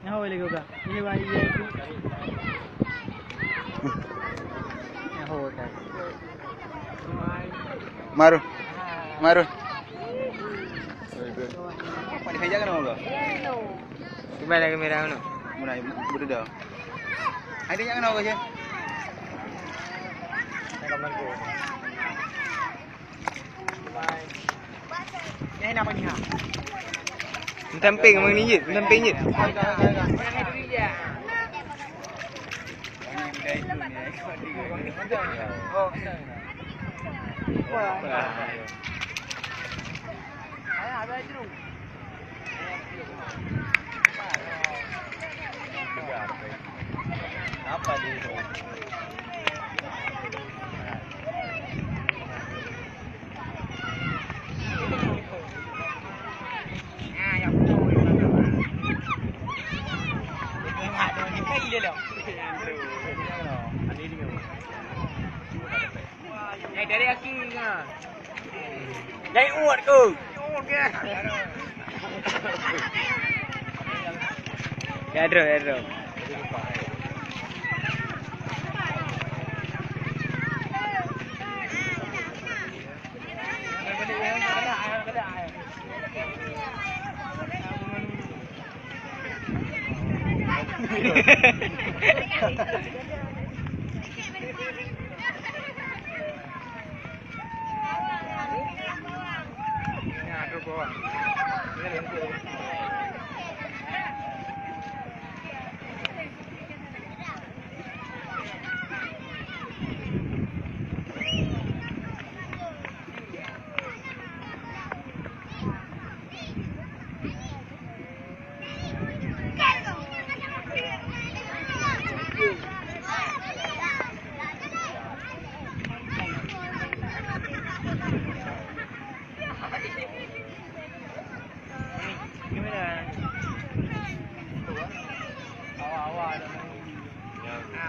यहाँ वाले को का ये भाई ये होता मारो मारो Pada saya jangan orang. Coba lagi merah mana? Mulai budak dah. Ada jangan orang je. Ini nama ni ha. Tamping abang ni je, tamping je. Apa dia? Dari aki Dari uat ke? Uat ke? Ada.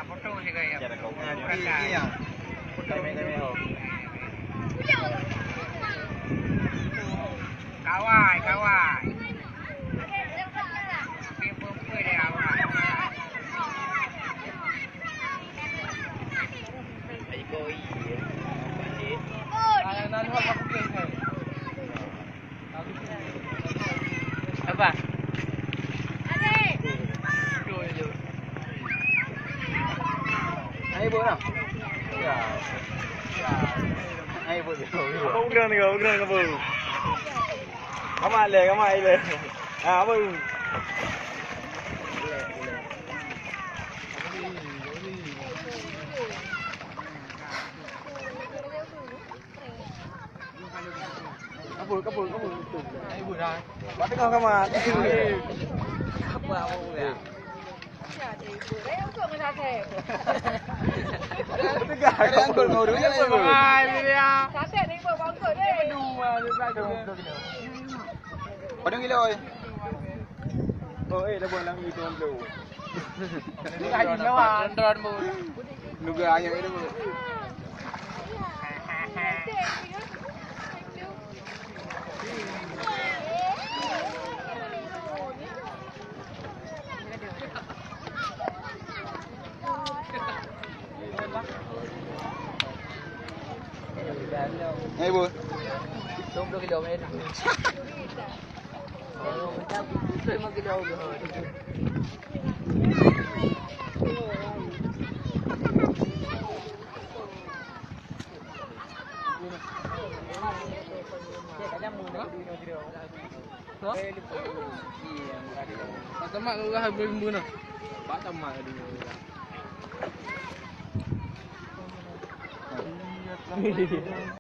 Foto ni gaya. Iya. Foto ni Kawai. Pempe dia awak. Apa? Ayo boleh. Ya. Ayo boleh. Ukran ke bu. Kamak le. Apa? Kabur. Ayo dah. Buat tengah kamak. Apa ya? Ada angkut kau dulu. Padang gila oi. Oh, dah buat lang itu dulu. Ron mu. Nuga ayo itu. Hey bu, 20 kilometer. Pak tamak kau dah berumbu nak. Pak tamak dia.